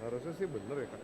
Harusnya sih bener ya, Kak.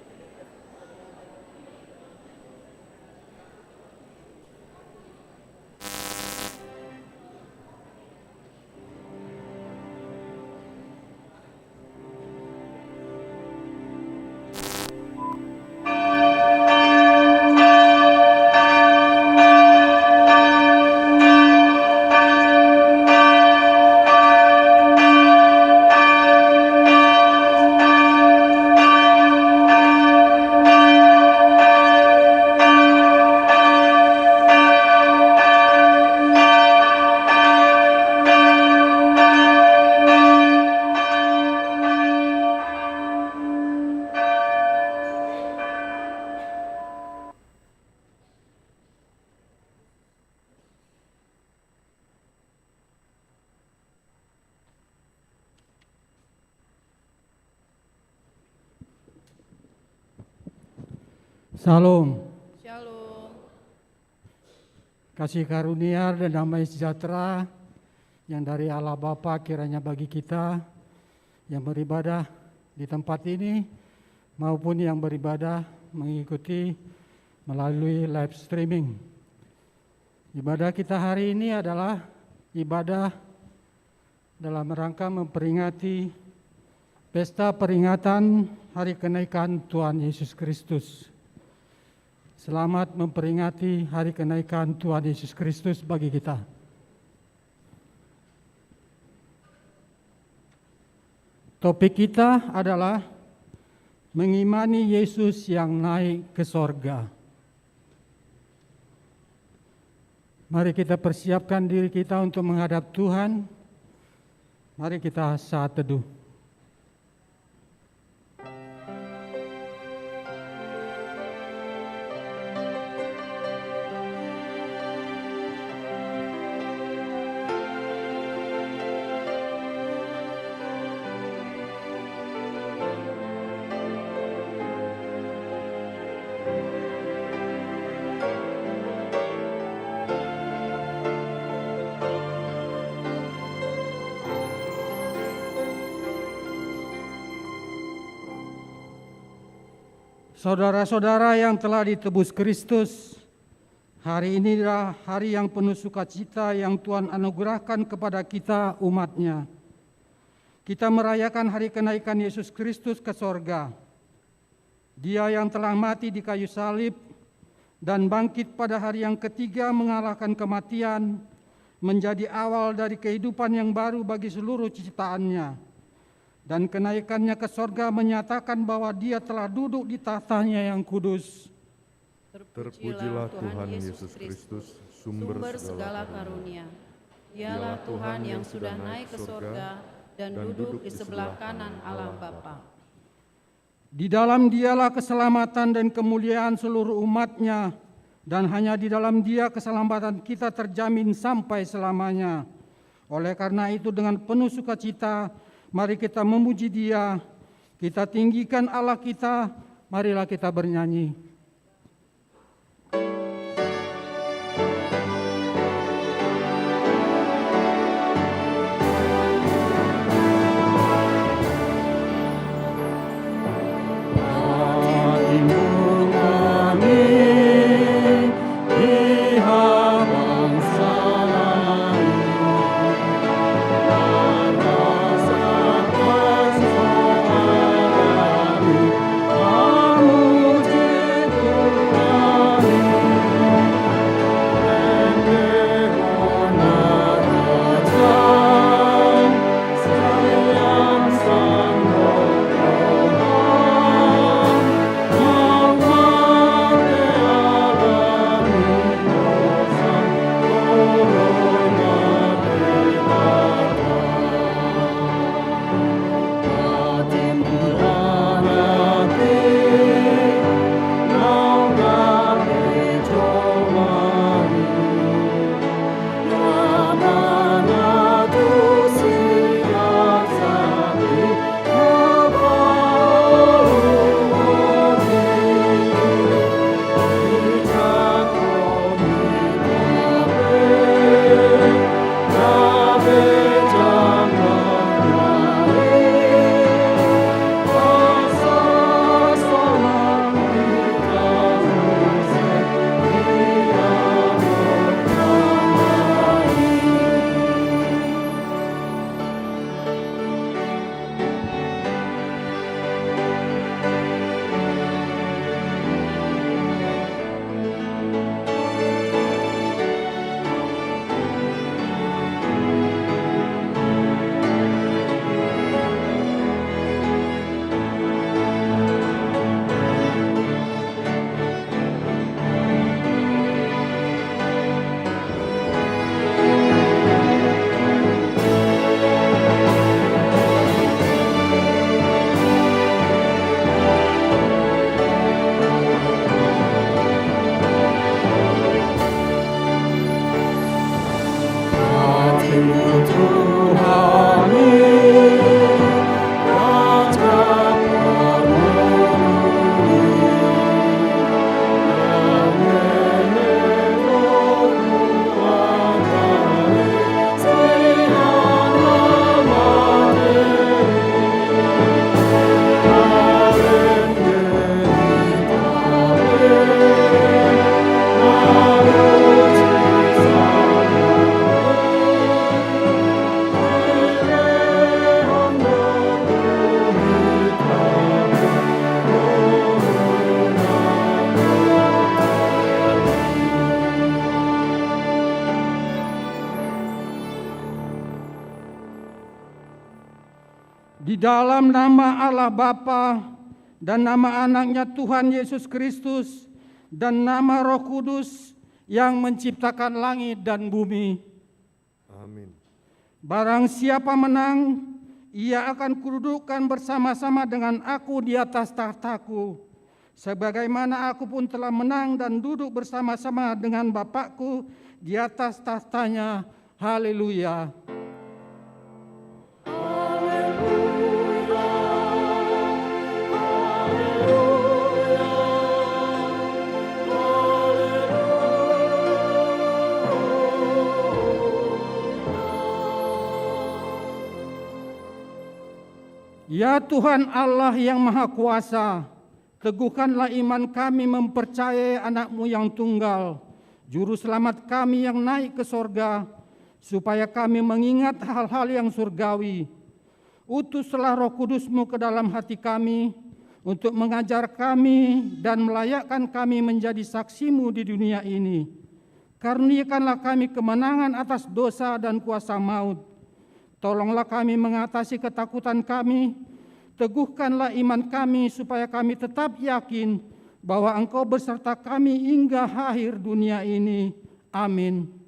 Salam. Shalom. Kasih karunia dan damai sejahtera yang dari Allah Bapa kiranya bagi kita yang beribadah di tempat ini maupun yang beribadah mengikuti melalui live streaming. Ibadah kita hari ini adalah ibadah dalam rangka memperingati pesta peringatan Hari Kenaikan Tuhan Yesus Kristus. Selamat memperingati Hari Kenaikan Tuhan Yesus Kristus bagi kita. Topik kita adalah mengimani Yesus yang naik ke sorga. Mari kita persiapkan diri kita untuk menghadap Tuhan. Mari kita saat teduh. Saudara-saudara yang telah ditebus Kristus, hari ini adalah hari yang penuh sukacita yang Tuhan anugerahkan kepada kita umat-Nya. Kita merayakan hari kenaikan Yesus Kristus ke sorga. Dia yang telah mati di kayu salib dan bangkit pada hari yang ketiga mengalahkan kematian, menjadi awal dari kehidupan yang baru bagi seluruh ciptaannya. Dan kenaikannya ke sorga menyatakan bahwa dia telah duduk di tahtanya yang kudus. Terpujilah Tuhan Yesus Kristus, sumber segala karunia. Dialah Tuhan yang sudah naik ke sorga dan duduk di sebelah kanan Allah Bapa. Di dalam dialah keselamatan dan kemuliaan seluruh umat-Nya dan hanya di dalam Dia keselamatan kita terjamin sampai selamanya. Oleh karena itu dengan penuh sukacita, mari kita memuji Dia, kita tinggikan Allah kita, marilah kita bernyanyi. Di dalam nama Allah Bapa dan nama anaknya Tuhan Yesus Kristus dan nama Roh Kudus yang menciptakan langit dan bumi. Amin. Barang siapa menang, ia akan kududukkan bersama-sama dengan aku di atas tahtaku, sebagaimana aku pun telah menang dan duduk bersama-sama dengan Bapakku di atas tahtanya. Haleluya. Ya Tuhan Allah yang Maha Kuasa, teguhkanlah iman kami mempercayai anak-Mu yang tunggal, Juru Selamat kami yang naik ke sorga, supaya kami mengingat hal-hal yang surgawi. Utuslah Roh Kudus-Mu ke dalam hati kami, untuk mengajar kami dan melayakkan kami menjadi saksi-Mu di dunia ini. Karuniakanlah kami kemenangan atas dosa dan kuasa maut. Tolonglah kami mengatasi ketakutan kami, teguhkanlah iman kami supaya kami tetap yakin bahwa Engkau beserta kami hingga akhir dunia ini. Amin.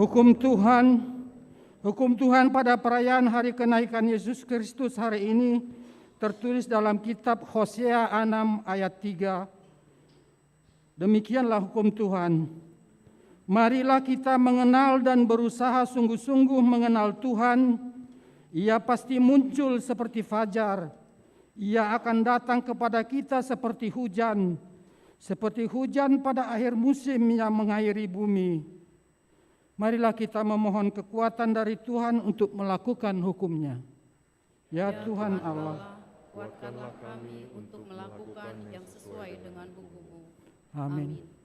Hukum Tuhan pada perayaan hari kenaikan Yesus Kristus hari ini tertulis dalam kitab Hosea 6 ayat 3. Demikianlah hukum Tuhan. Marilah kita mengenal dan berusaha sungguh-sungguh mengenal Tuhan. Ia pasti muncul seperti fajar. Ia akan datang kepada kita seperti hujan pada akhir musim yang mengairi bumi. Marilah kita memohon kekuatan dari Tuhan untuk melakukan hukum-Nya. Ya Tuhan Allah, kuatkanlah kami untuk melakukan yang sesuai dengan hukum-Mu. amin.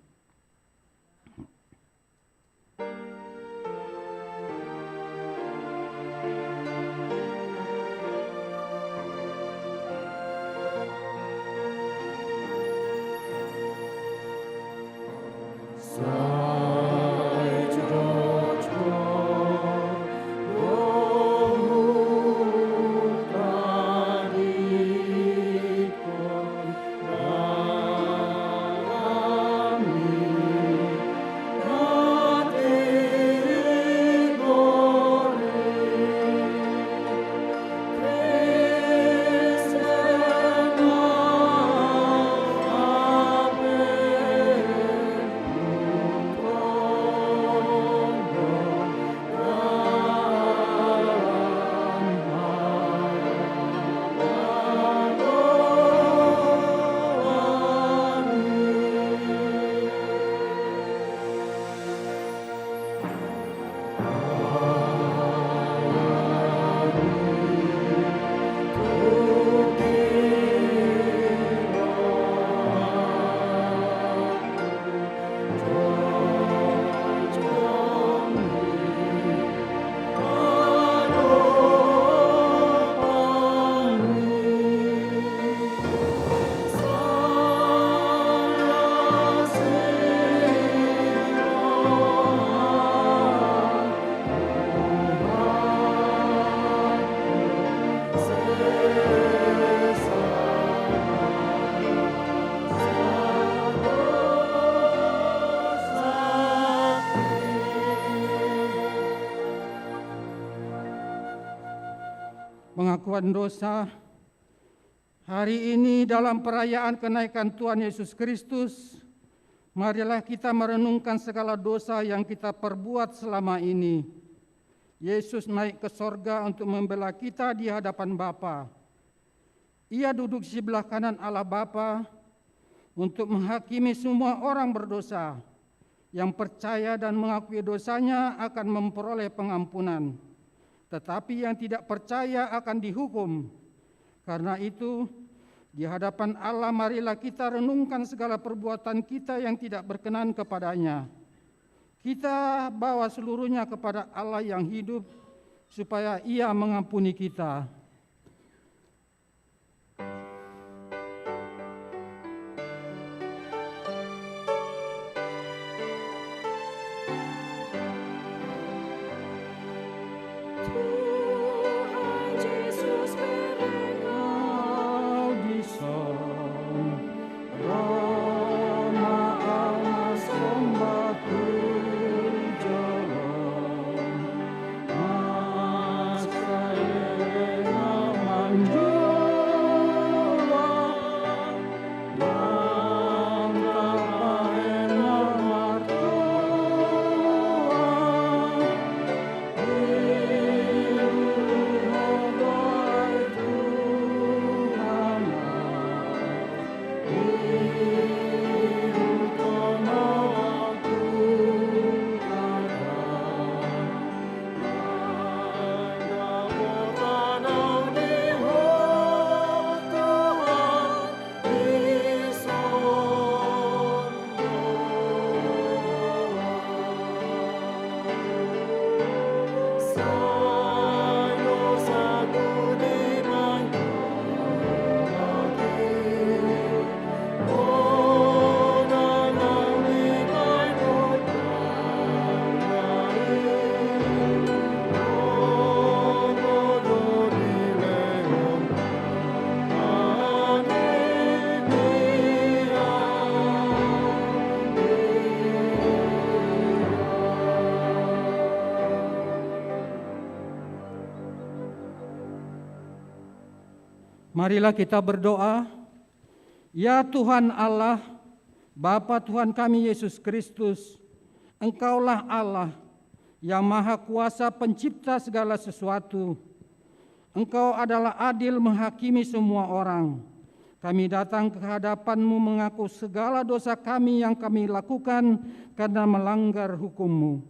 Pengakuan dosa. Hari ini dalam perayaan kenaikan Tuhan Yesus Kristus, marilah kita merenungkan segala dosa yang kita perbuat selama ini. Yesus naik ke sorga untuk membela kita di hadapan Bapa. Ia duduk di sebelah kanan Allah Bapa untuk menghakimi semua orang berdosa. Yang percaya dan mengakui dosanya akan memperoleh pengampunan. Tetapi yang tidak percaya akan dihukum. Karena itu, di hadapan Allah marilah kita renungkan segala perbuatan kita yang tidak berkenan kepadanya. Kita bawa seluruhnya kepada Allah yang hidup, supaya Ia mengampuni kita. Mas Marilah kita berdoa. Ya Tuhan Allah, Bapa Tuhan kami Yesus Kristus, Engkaulah Allah yang Maha Kuasa pencipta segala sesuatu. Engkau adalah adil menghakimi semua orang. Kami datang ke hadapan-Mu mengaku segala dosa kami yang kami lakukan karena melanggar hukum-Mu,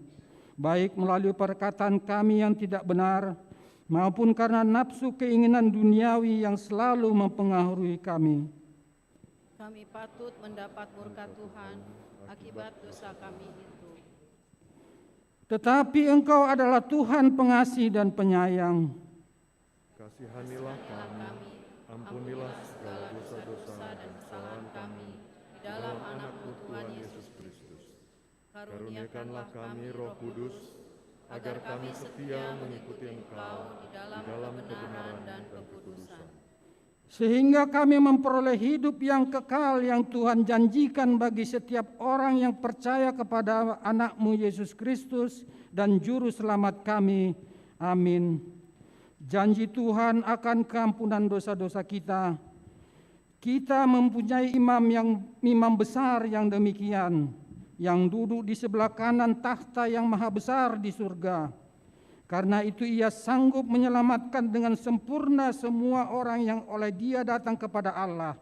baik melalui perkataan kami yang tidak benar, maupun karena nafsu keinginan duniawi yang selalu mempengaruhi kami. Kami patut mendapat murka Tuhan akibat dosa kami itu. Tetapi Engkau adalah Tuhan pengasih dan penyayang. Kasihanilah kami, ampunilah segala dosa-dosa dan kesalahan kami di dalam Anak-Mu Tuhan Yesus Kristus. Karuniakanlah kami Roh Kudus, agar kami setia mengikuti Engkau di dalam kebenaran dan kekudusan. Sehingga kami memperoleh hidup yang kekal yang Tuhan janjikan bagi setiap orang yang percaya kepada Anak-Mu Yesus Kristus dan Juru Selamat kami. Amin. Janji Tuhan akan keampunan dosa-dosa kita. Kita mempunyai imam besar yang demikian, yang duduk di sebelah kanan takhta yang maha besar di surga. Karena itu ia sanggup menyelamatkan dengan sempurna semua orang yang oleh Dia datang kepada Allah.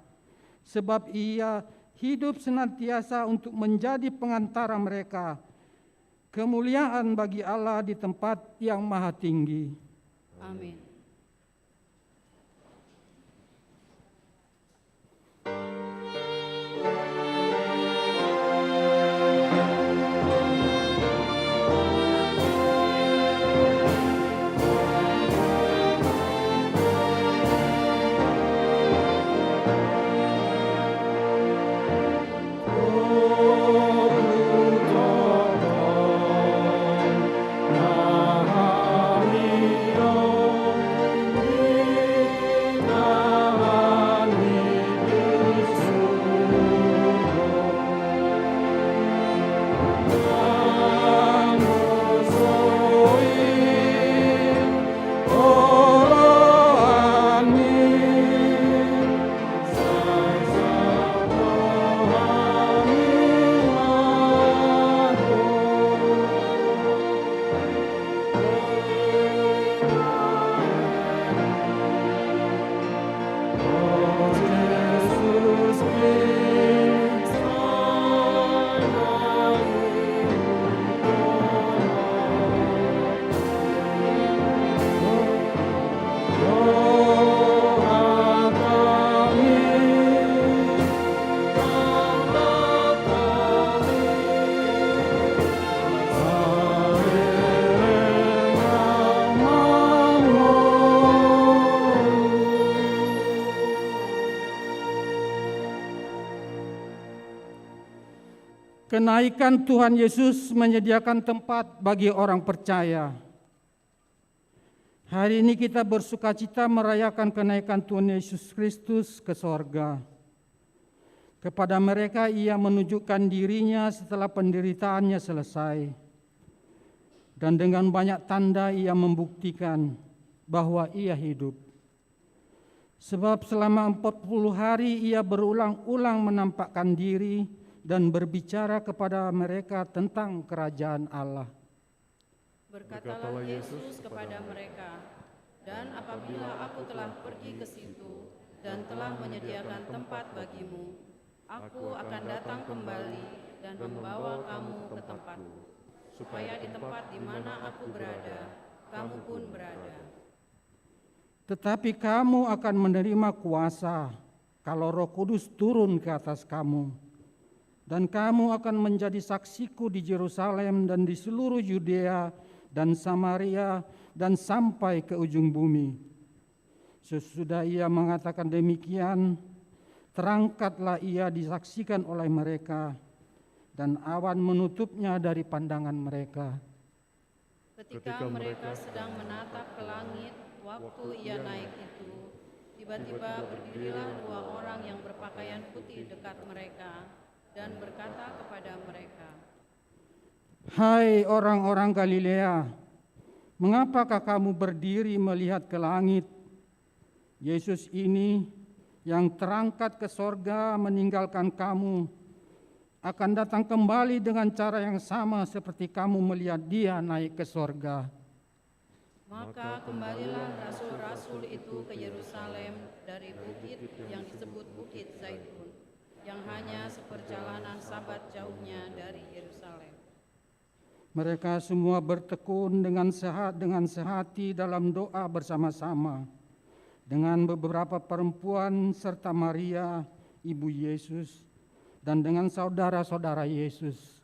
Sebab ia hidup senantiasa untuk menjadi pengantara mereka. Kemuliaan bagi Allah di tempat yang maha tinggi. Amin. Kenaikan Tuhan Yesus menyediakan tempat bagi orang percaya. Hari ini kita bersukacita merayakan kenaikan Tuhan Yesus Kristus ke sorga. Kepada mereka Ia menunjukkan dirinya setelah penderitaannya selesai. Dan dengan banyak tanda Ia membuktikan bahwa Ia hidup. Sebab selama 40 hari Ia berulang-ulang menampakkan diri dan berbicara kepada mereka tentang kerajaan Allah. Berkatalah Yesus kepada mereka, "Dan apabila aku telah pergi ke situ dan telah menyediakan tempat bagimu, aku akan datang kembali dan membawa kamu ke tempatku, supaya di tempat di mana aku berada, kamu pun berada." Tetapi kamu akan menerima kuasa kalau Roh Kudus turun ke atas kamu. Dan kamu akan menjadi saksiku di Yerusalem dan di seluruh Yudea dan Samaria dan sampai ke ujung bumi. Sesudah Ia mengatakan demikian, terangkatlah Ia disaksikan oleh mereka, dan awan menutupnya dari pandangan mereka. Ketika mereka sedang menatap ke langit, waktu Ia naik itu, tiba-tiba berdirilah 2 orang yang berpakaian putih dekat mereka, dan berkata kepada mereka, "Hai orang-orang Galilea, mengapakah kamu berdiri melihat ke langit? Yesus ini yang terangkat ke sorga meninggalkan kamu, akan datang kembali dengan cara yang sama seperti kamu melihat dia naik ke sorga. Maka kembalilah rasul-rasul itu ke Yerusalem dari bukit yang disebut Bukit Zaitun, yang hanya seperjalanan Sabat jauhnya dari Yerusalem. Mereka semua bertekun dengan sehati dalam doa bersama-sama dengan beberapa perempuan serta Maria, ibu Yesus, dan dengan saudara-saudara Yesus.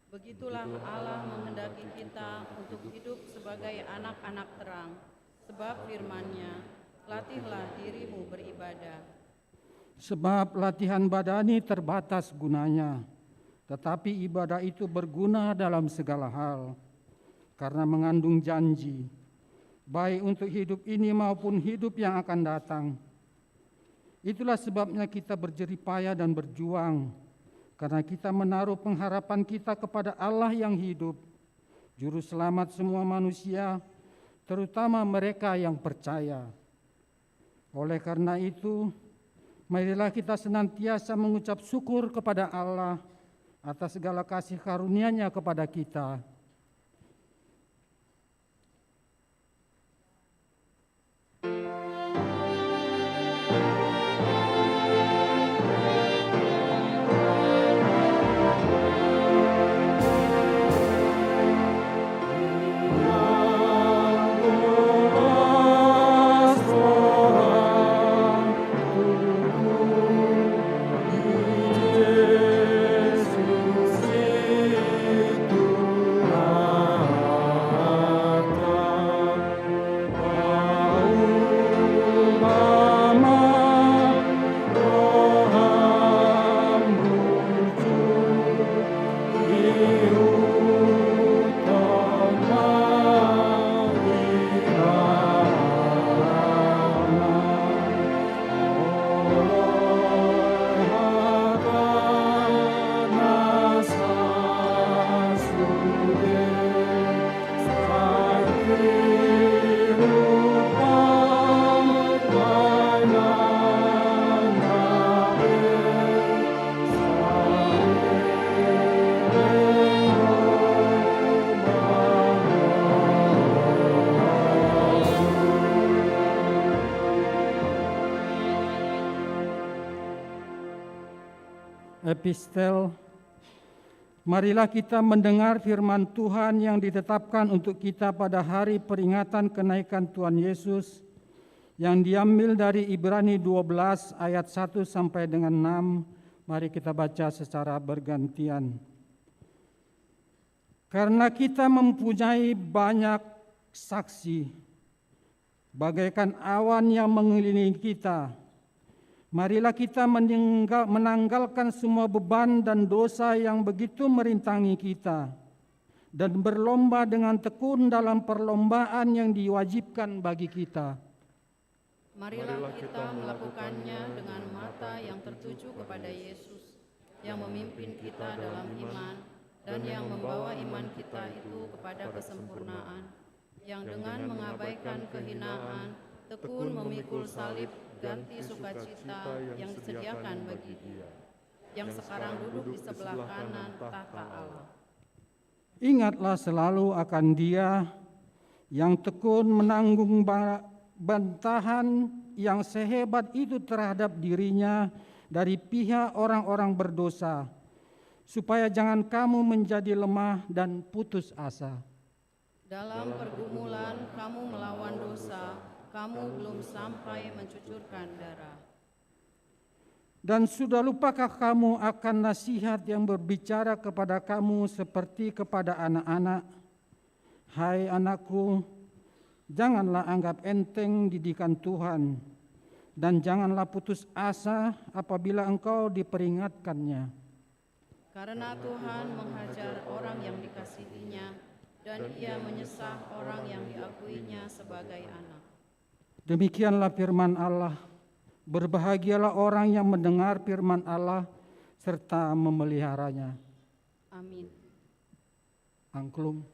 Begitulah Allah menghendaki kita untuk hidup sebagai anak-anak terang, sebab firman-Nya, latihlah dirimu beribadah. Sebab latihan badani terbatas gunanya, tetapi ibadah itu berguna dalam segala hal, karena mengandung janji, baik untuk hidup ini maupun hidup yang akan datang. Itulah sebabnya kita berjerih payah dan berjuang, karena kita menaruh pengharapan kita kepada Allah yang hidup, Juru Selamat semua manusia, terutama mereka yang percaya. Oleh karena itu, marilah kita senantiasa mengucap syukur kepada Allah atas segala kasih karunia-Nya kepada kita. Epistel. Marilah kita mendengar firman Tuhan yang ditetapkan untuk kita pada hari peringatan kenaikan Tuhan Yesus, yang diambil dari Ibrani 12 ayat 1 sampai dengan 6. Mari kita baca secara bergantian. Karena kita mempunyai banyak saksi, bagaikan awan yang mengelilingi kita, marilah kita menanggalkan semua beban dan dosa yang begitu merintangi kita, dan berlomba dengan tekun dalam perlombaan yang diwajibkan bagi kita. Marilah kita melakukannya dengan mata yang tertuju kepada Yesus, yang memimpin kita dalam iman, dan yang membawa iman kita itu kepada kesempurnaan, yang dengan mengabaikan kehinaan, tekun memikul salib, ganti sukacita yang disediakan bagi Dia, yang sekarang duduk di sebelah kanan tahta Allah. Ingatlah selalu akan Dia yang tekun menanggung bantahan yang sehebat itu terhadap dirinya dari pihak orang-orang berdosa, supaya jangan kamu menjadi lemah dan putus asa. Dalam pergumulan kamu melawan dosa, kamu belum sampai mencucurkan darah. Dan sudah lupakah kamu akan nasihat yang berbicara kepada kamu seperti kepada anak-anak? Hai anakku, janganlah anggap enteng didikan Tuhan, dan janganlah putus asa apabila engkau diperingatkannya. Karena Tuhan menghajar orang yang dikasihinya, dan Ia menyesah orang yang diakuinya sebagai anak. Demikianlah firman Allah. Berbahagialah orang yang mendengar firman Allah serta memeliharanya. Amin. Angklung.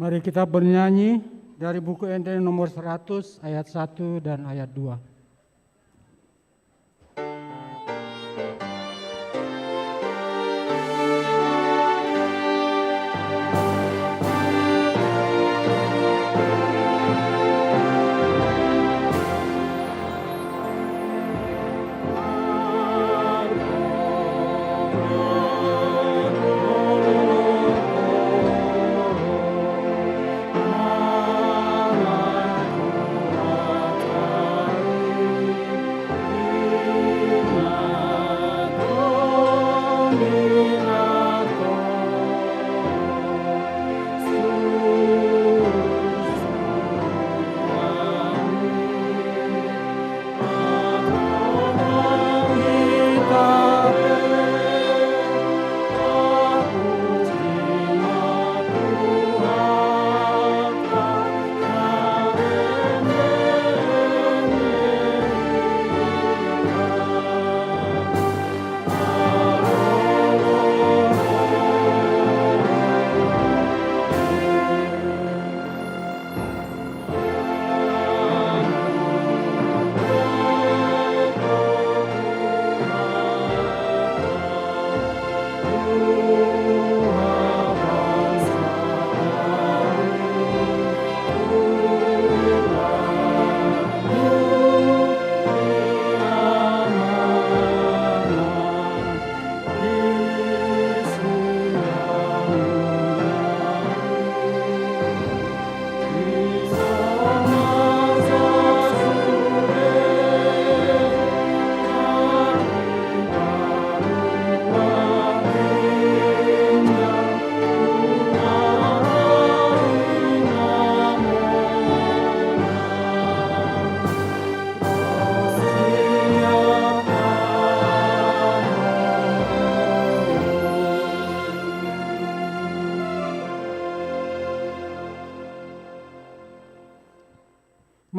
Mari kita bernyanyi dari buku NT nomor 100 ayat 1 dan ayat 2.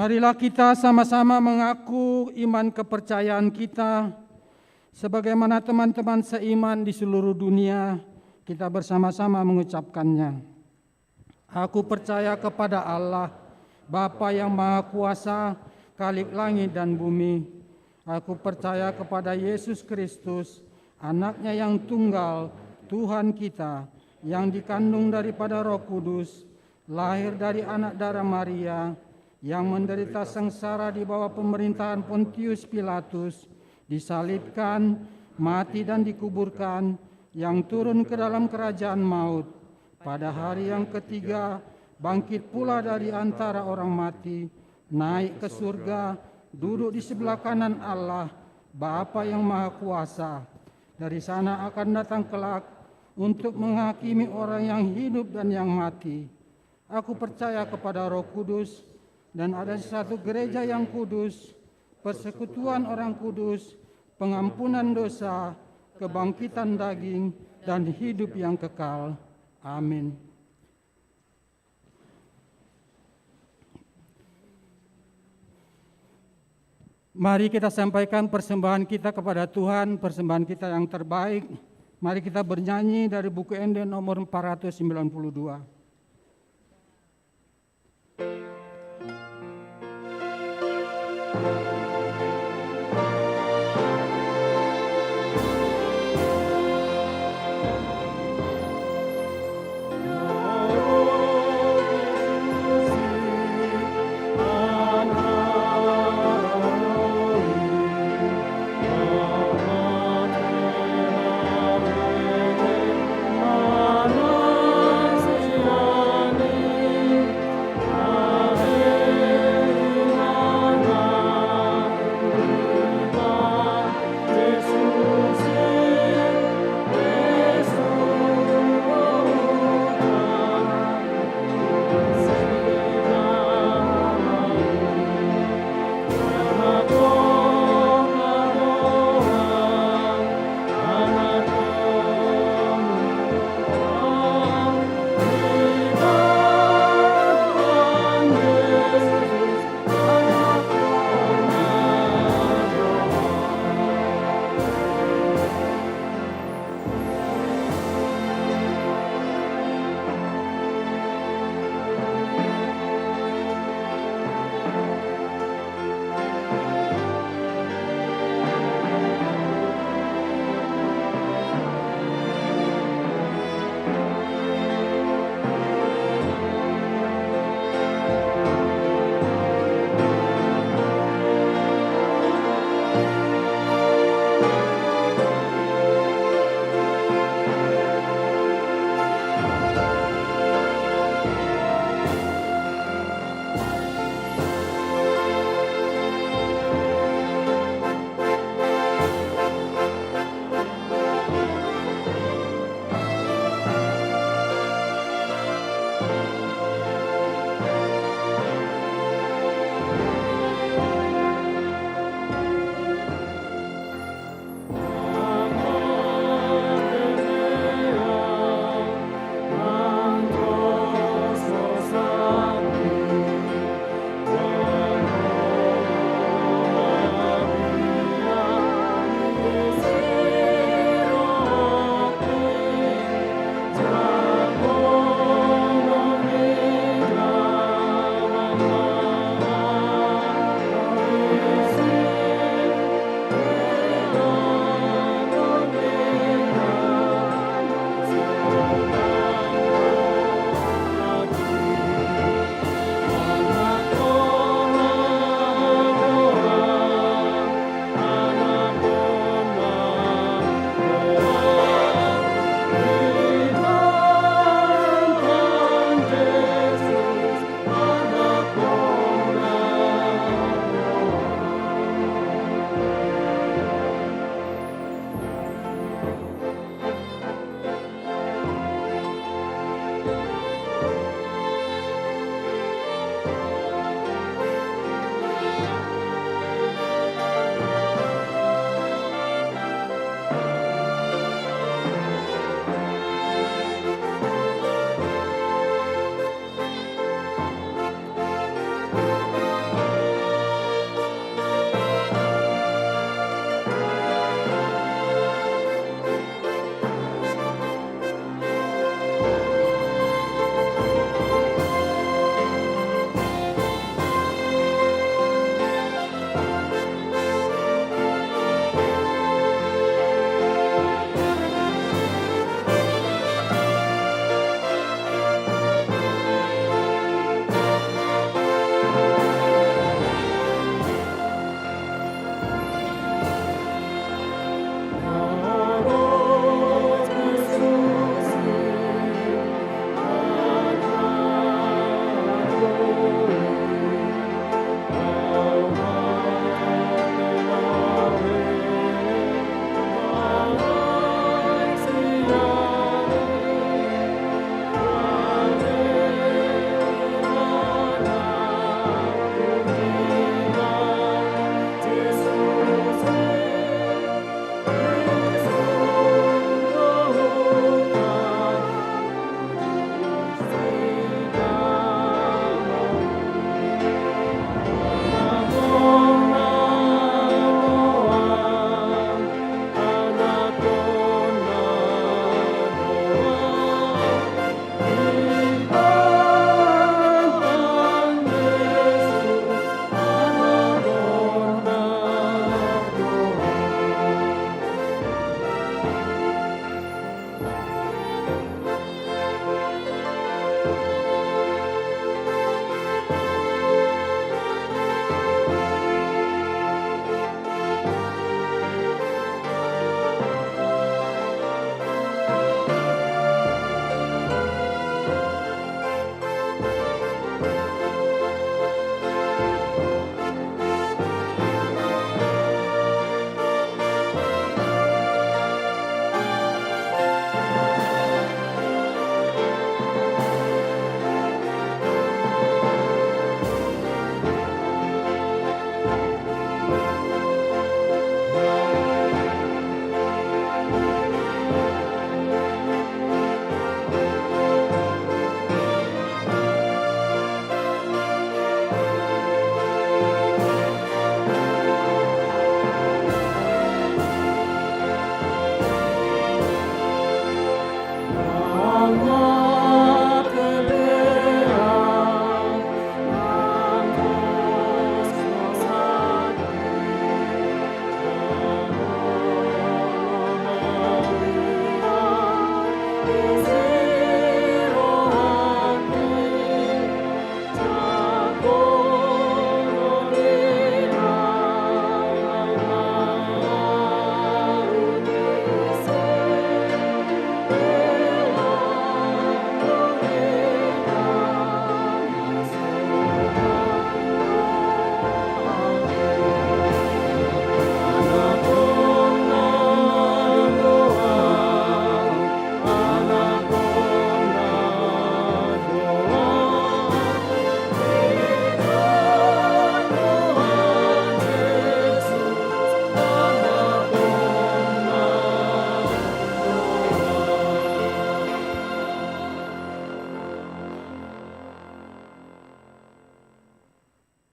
Marilah kita sama-sama mengaku iman kepercayaan kita, sebagaimana teman-teman seiman di seluruh dunia, kita bersama-sama mengucapkannya. Aku percaya kepada Allah, Bapa yang Maha Kuasa, Khalik langit dan bumi. Aku percaya kepada Yesus Kristus, Anaknya yang tunggal, Tuhan kita, yang dikandung daripada Roh Kudus, lahir dari anak darah Maria, yang menderita sengsara di bawah pemerintahan Pontius Pilatus, disalibkan, mati dan dikuburkan, yang turun ke dalam kerajaan maut. Pada hari yang ketiga, bangkit pula dari antara orang mati, naik ke surga, duduk di sebelah kanan Allah, Bapa yang Maha Kuasa. Dari sana akan datang kelak untuk menghakimi orang yang hidup dan yang mati. Aku percaya kepada Roh Kudus, dan ada satu gereja yang kudus, persekutuan orang kudus, pengampunan dosa, kebangkitan daging, dan hidup yang kekal. Amin. Mari kita sampaikan persembahan kita kepada Tuhan, persembahan kita yang terbaik. Mari kita bernyanyi dari buku ND nomor 492.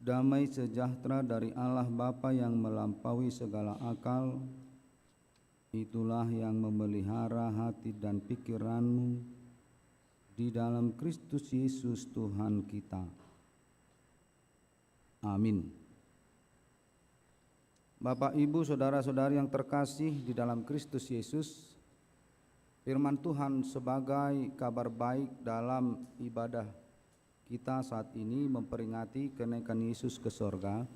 damai sejahtera dari Allah Bapa yang melampaui segala akal, itulah yang memelihara hati dan pikiranmu di dalam Kristus Yesus Tuhan kita. Amin. Bapak, Ibu, saudara-saudari yang terkasih di dalam Kristus Yesus, firman Tuhan sebagai kabar baik dalam ibadah kita saat ini memperingati kenaikan Yesus ke sorga,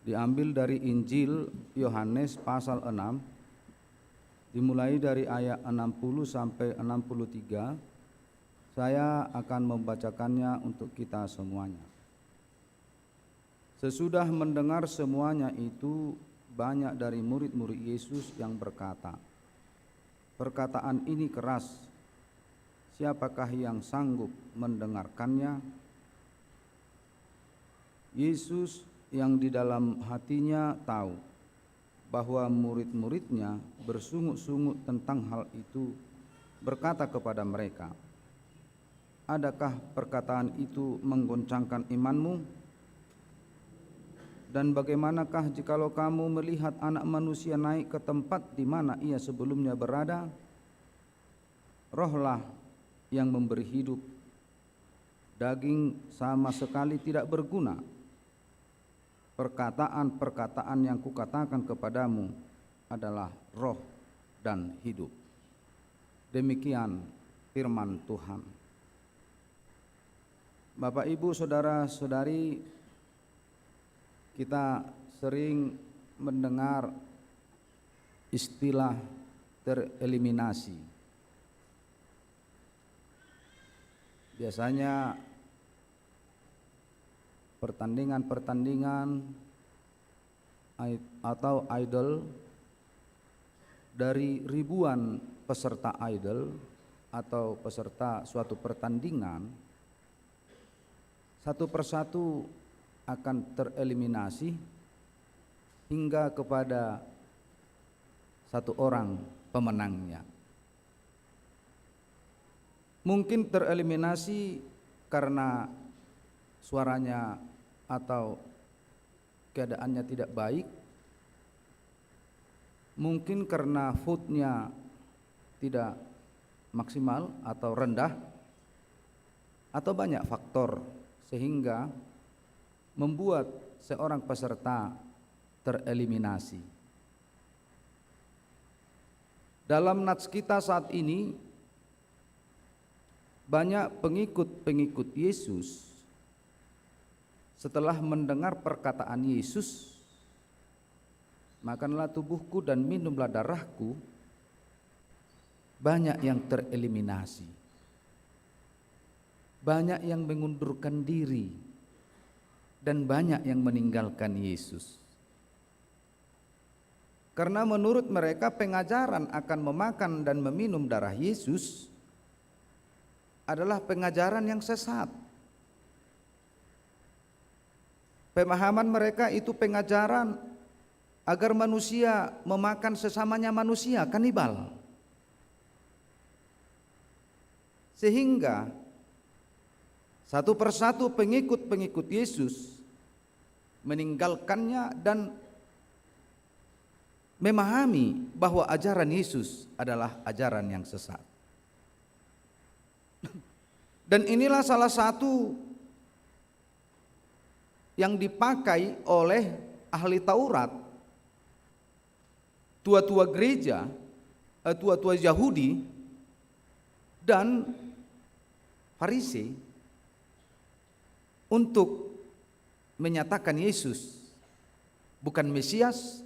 diambil dari Injil Yohanes pasal 6, dimulai dari ayat 60 sampai 63. Saya akan membacakannya untuk kita semuanya. Sesudah mendengar semuanya itu, banyak dari murid-murid Yesus yang berkata, "Perkataan ini keras, siapakah yang sanggup mendengarkannya?" Yesus yang di dalam hatinya tahu bahwa murid-muridnya bersungut-sungut tentang hal itu, berkata kepada mereka, "Adakah perkataan itu menggoncangkan imanmu? Dan bagaimanakah jikalau kamu melihat Anak Manusia naik ke tempat di mana ia sebelumnya berada? Rohlah yang memberi hidup, daging sama sekali tidak berguna. Perkataan-perkataan yang kukatakan kepadamu adalah roh dan hidup." Demikian firman Tuhan. Bapak, Ibu, saudara-saudari, kita sering mendengar istilah tereliminasi. Biasanya pertandingan-pertandingan atau idol, dari ribuan peserta idol atau peserta suatu pertandingan, satu persatu akan tereliminasi hingga kepada satu orang pemenangnya. Mungkin tereliminasi karena suaranya atau keadaannya tidak baik, mungkin karena vote-nya tidak maksimal atau rendah, atau banyak faktor sehingga membuat seorang peserta tereliminasi. Dalam nats kita saat ini, banyak pengikut-pengikut Yesus setelah mendengar perkataan Yesus, "Makanlah tubuhku dan minumlah darahku," banyak yang tereliminasi, banyak yang mengundurkan diri, dan banyak yang meninggalkan Yesus. Karena menurut mereka pengajaran akan memakan dan meminum darah Yesus adalah pengajaran yang sesat. Pemahaman mereka itu pengajaran agar manusia memakan sesamanya manusia, kanibal. Sehingga satu persatu pengikut-pengikut Yesus meninggalkannya dan memahami bahwa ajaran Yesus adalah ajaran yang sesat. Dan inilah salah satu yang dipakai oleh ahli Taurat, tua-tua gereja, tua-tua Yahudi dan Farisi untuk menyatakan Yesus bukan Mesias,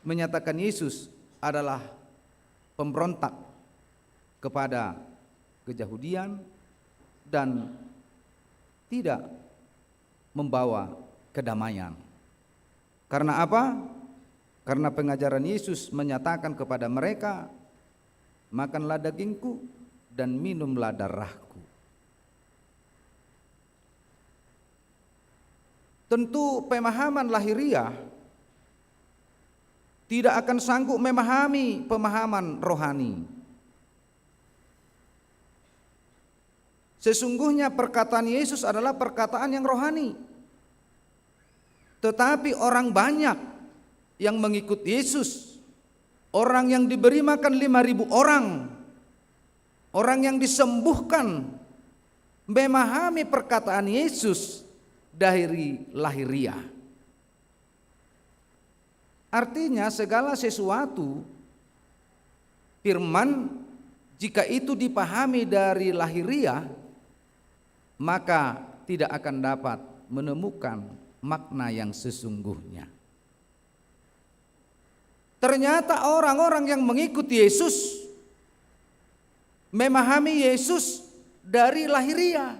menyatakan Yesus adalah pemberontak kepada keyahudian dan tidak membawa kedamaian. Karena apa? Karena pengajaran Yesus menyatakan kepada mereka, "Makanlah dagingku dan minumlah darahku." Tentu pemahaman lahiriah tidak akan sanggup memahami pemahaman rohani. Sesungguhnya perkataan Yesus adalah perkataan yang rohani. Tetapi orang banyak yang mengikut Yesus, orang yang diberi makan 5.000 orang yang disembuhkan, memahami perkataan Yesus dari lahiriah. Artinya segala sesuatu firman, jika itu dipahami dari lahiriah, maka tidak akan dapat menemukan makna yang sesungguhnya. Ternyata orang-orang yang mengikuti Yesus memahami Yesus dari lahiriah.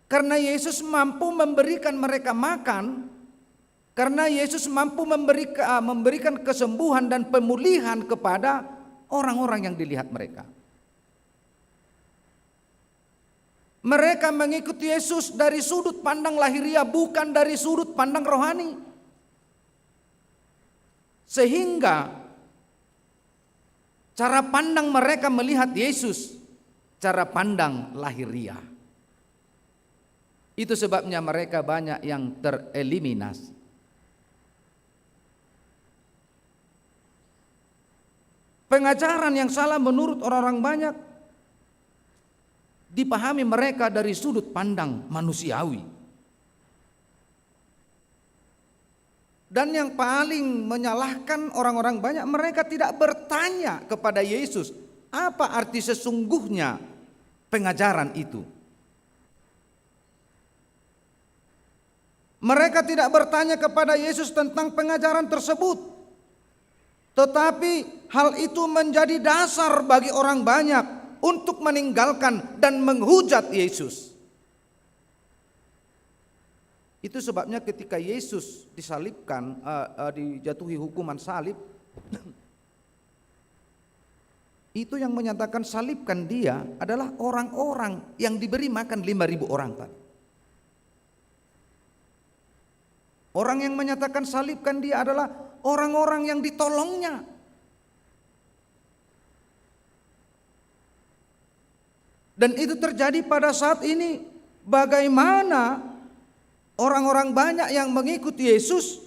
Karena Yesus mampu memberikan mereka makan, karena Yesus mampu memberikan kesembuhan dan pemulihan kepada orang-orang yang dilihat mereka. Mereka mengikuti Yesus dari sudut pandang lahiriah, bukan dari sudut pandang rohani. Sehingga cara pandang mereka melihat Yesus, cara pandang lahiriah. Itu sebabnya mereka banyak yang tereliminasi. Pengajaran yang salah menurut orang-orang banyak dipahami mereka dari sudut pandang manusiawi. Dan yang paling menyalahkan orang-orang banyak, mereka tidak bertanya kepada Yesus, apa arti sesungguhnya pengajaran itu. Mereka tidak bertanya kepada Yesus tentang pengajaran tersebut. Tetapi hal itu menjadi dasar bagi orang banyak untuk meninggalkan dan menghujat Yesus. Itu sebabnya ketika Yesus disalibkan, dijatuhi hukuman salib, itu yang menyatakan salibkan dia adalah orang-orang yang diberi makan 5.000 orang tadi. Orang yang menyatakan salibkan dia adalah orang-orang yang ditolongnya. Dan itu terjadi pada saat ini. Bagaimana orang-orang banyak yang mengikuti Yesus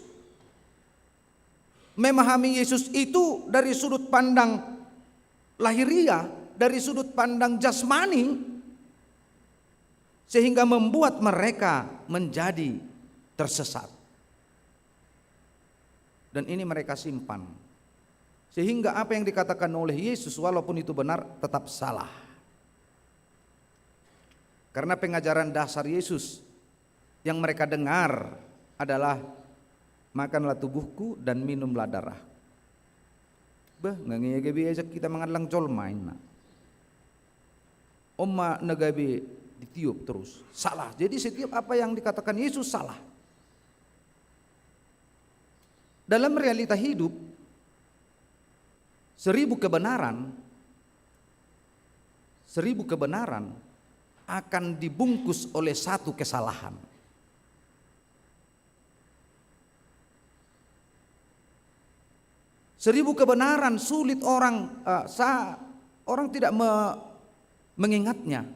memahami Yesus itu dari sudut pandang lahiriah, dari sudut pandang jasmani, sehingga membuat mereka menjadi tersesat. Dan ini mereka simpan. Sehingga apa yang dikatakan oleh Yesus walaupun itu benar tetap salah. Karena pengajaran dasar Yesus yang mereka dengar adalah makanlah tubuhku dan minumlah darah. Ngangege aja kita mengadlang col main. Oma negabe ditiup terus. Salah. Jadi setiap apa yang dikatakan Yesus salah. Dalam realita hidup, 1000 kebenaran akan dibungkus oleh satu kesalahan. Seribu kebenaran sulit orang tidak mengingatnya.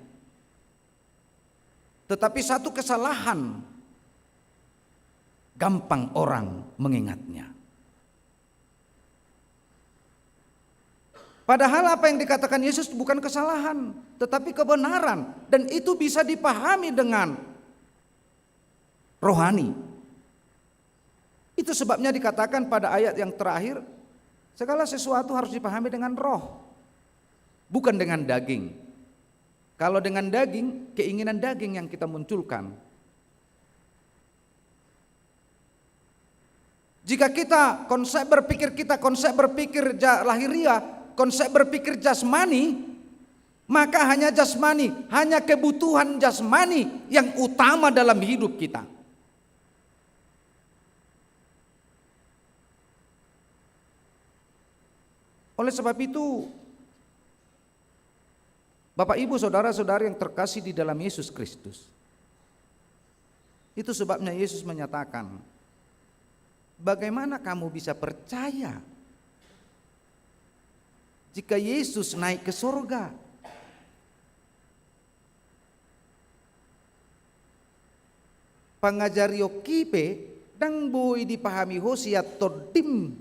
Tetapi satu kesalahan gampang orang mengingatnya. Padahal apa yang dikatakan Yesus bukan kesalahan, tetapi kebenaran. Dan itu bisa dipahami dengan rohani. Itu sebabnya dikatakan pada ayat yang terakhir, segala sesuatu harus dipahami dengan roh, bukan dengan daging. Kalau dengan daging, keinginan daging yang kita munculkan. Jika kita konsep berpikir lahiriah, konsep berpikir jasmani, maka hanya jasmani, hanya kebutuhan jasmani yang utama dalam hidup kita. Oleh sebab itu, Bapak Ibu saudara-saudari yang terkasih di dalam Yesus Kristus, itu sebabnya Yesus menyatakan, bagaimana kamu bisa percaya jika Yesus naik ke surga? pangajario kipe dang bui dipahami ho sia todim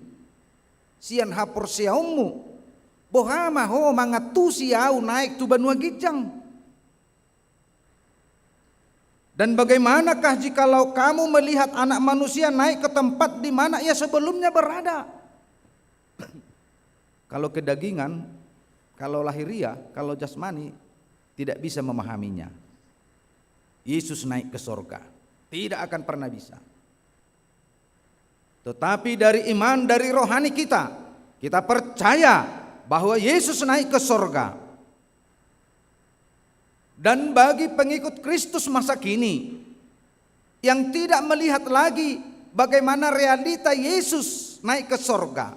sian hapor siaummu bohama ho mangatu siau naik tu banua gijang. Dan bagaimanakah jikalau kamu melihat anak manusia naik ke tempat di mana ia sebelumnya berada? Kalau kedagingan, kalau lahiriah, kalau jasmani tidak bisa memahaminya. Yesus naik ke sorga, tidak akan pernah bisa. Tetapi dari iman, dari rohani kita percaya bahwa Yesus naik ke sorga. Dan bagi pengikut Kristus masa kini yang tidak melihat lagi bagaimana realita Yesus naik ke sorga,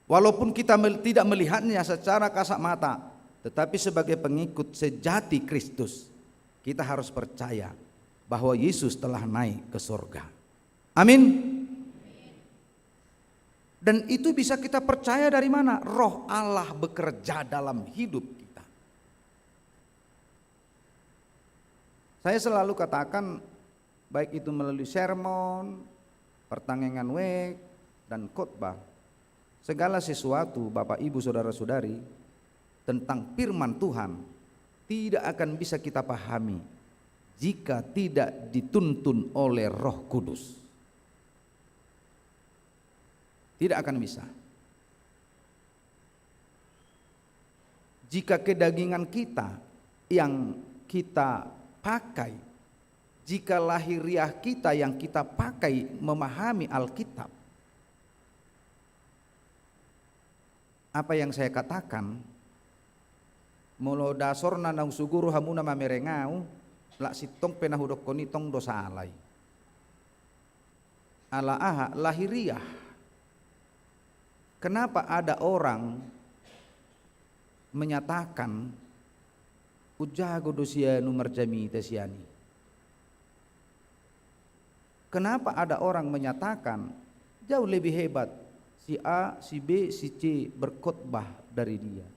walaupun kita tidak melihatnya secara kasat mata, tetapi sebagai pengikut sejati Kristus kita harus percaya bahwa Yesus telah naik ke sorga. Amin. Dan itu bisa kita percaya dari mana? Roh Allah bekerja dalam hidup kita. Saya selalu katakan, baik itu melalui sermon, pertanyaan wek, dan khotbah, segala sesuatu Bapak Ibu Saudara-saudari tentang firman Tuhan tidak akan bisa kita pahami jika tidak dituntun oleh Roh Kudus. Tidak akan bisa. Jika kedagingan kita yang kita pakai, jika lahiriah kita yang kita pakai memahami Alkitab, apa yang saya katakan, molo dasorna nang suguru hamuna mamerengau, lak sitong penahudok konitong dosa alai. Ala aha lahiriah. Kenapa ada orang menyatakan ujago dosia numar jami tesiani? Kenapa ada orang menyatakan jauh lebih hebat si A, si B, si C berkhotbah dari dia?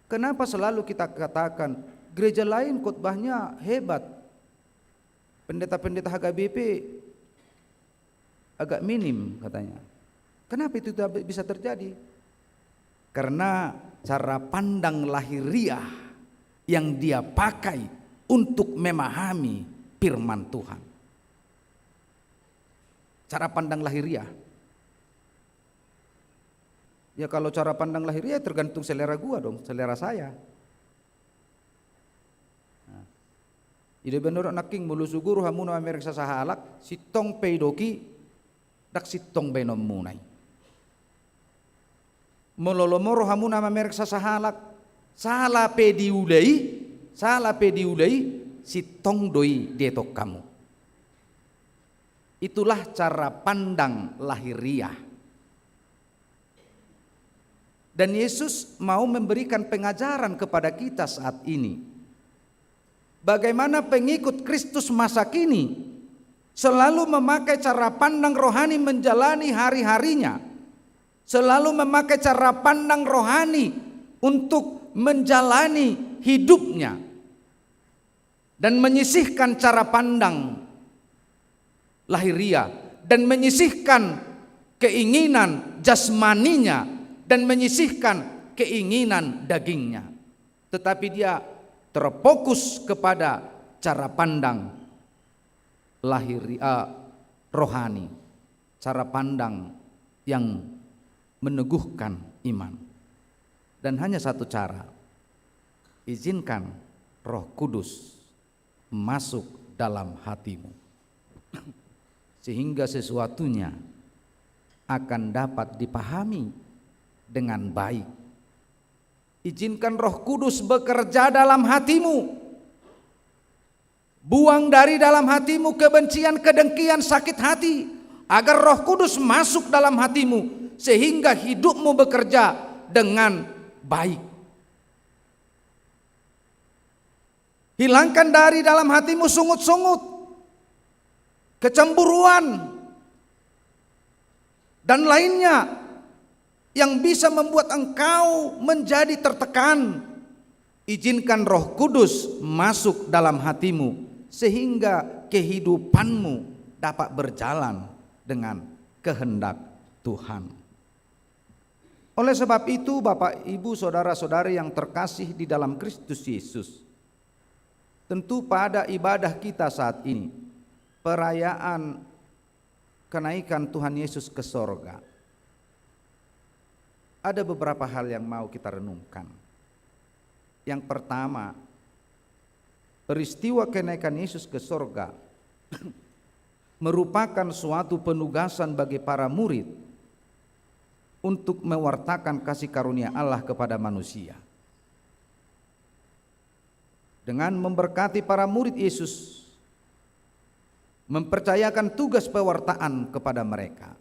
Kenapa selalu kita katakan gereja lain khotbahnya hebat, pendeta-pendeta HKBP agak minim katanya? Kenapa itu bisa terjadi? Karena cara pandang lahiriah yang dia pakai untuk memahami firman Tuhan. Cara pandang lahiriah. Ya kalau cara pandang lahiriah tergantung selera gua dong, selera saya. Ide bener naking mulusuguru hamuna merek sahalak sitong peidoki dak sitong benom munai. Mololomoro hamuna merek sahalak salah pediulai sitong doi detok kamu. Itulah cara pandang lahiriah. Dan Yesus mau memberikan pengajaran kepada kita saat ini. Bagaimana pengikut Kristus masa kini selalu memakai cara pandang rohani menjalani hari-harinya. Selalu memakai cara pandang rohani untuk menjalani hidupnya. Dan menyisihkan cara pandang lahiriah. Dan menyisihkan keinginan jasmaninya. Dan menyisihkan keinginan dagingnya. Tetapi dia terfokus kepada cara pandang lahiriah rohani. Cara pandang yang meneguhkan iman. Dan hanya satu cara, izinkan Roh Kudus masuk dalam hatimu. Sehingga sesuatunya akan dapat dipahami dengan baik. Izinkan Roh Kudus bekerja dalam hatimu. Buang dari dalam hatimu kebencian, kedengkian, sakit hati. Agar Roh Kudus masuk dalam hatimu. Sehingga hidupmu bekerja dengan baik. Hilangkan dari dalam hatimu sungut-sungut, kecemburuan, dan lainnya yang bisa membuat engkau menjadi tertekan. Izinkan Roh Kudus masuk dalam hatimu sehingga kehidupanmu dapat berjalan dengan kehendak Tuhan. Oleh sebab itu, Bapak, Ibu, saudara-saudari yang terkasih di dalam Kristus Yesus, tentu pada ibadah kita saat ini, perayaan kenaikan Tuhan Yesus ke sorga, ada beberapa hal yang mau kita renungkan. Yang pertama, peristiwa kenaikan Yesus ke sorga merupakan suatu penugasan bagi para murid untuk mewartakan kasih karunia Allah kepada manusia. Dengan memberkati para murid Yesus, mempercayakan tugas pewartaan kepada mereka.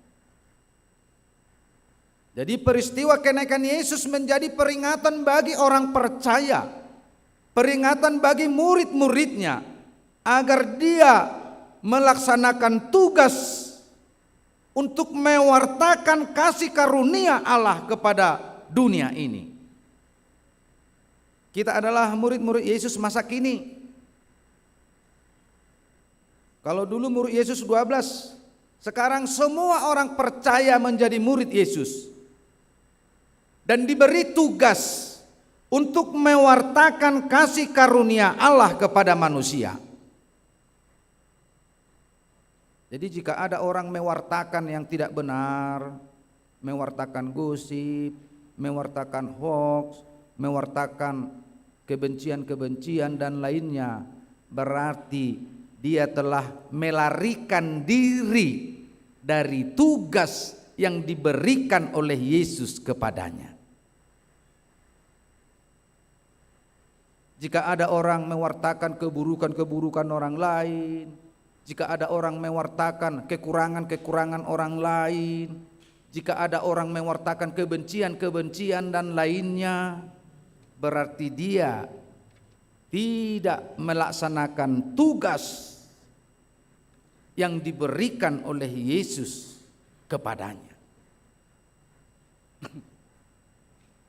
Jadi peristiwa kenaikan Yesus menjadi peringatan bagi orang percaya, peringatan bagi murid-muridnya, agar dia melaksanakan tugas untuk mewartakan kasih karunia Allah kepada dunia ini. Kita adalah murid-murid Yesus masa kini. Kalau dulu murid Yesus 12, sekarang semua orang percaya menjadi murid Yesus dan diberi tugas untuk mewartakan kasih karunia Allah kepada manusia. Jadi jika ada orang mewartakan yang tidak benar, mewartakan gosip, mewartakan hoax, mewartakan kebencian-kebencian dan lainnya, berarti dia telah melarikan diri dari tugas yang diberikan oleh Yesus kepadanya. Jika ada orang mewartakan keburukan-keburukan orang lain, jika ada orang mewartakan kekurangan-kekurangan orang lain, jika ada orang mewartakan kebencian-kebencian dan lainnya, berarti dia tidak melaksanakan tugas yang diberikan oleh Yesus kepadanya.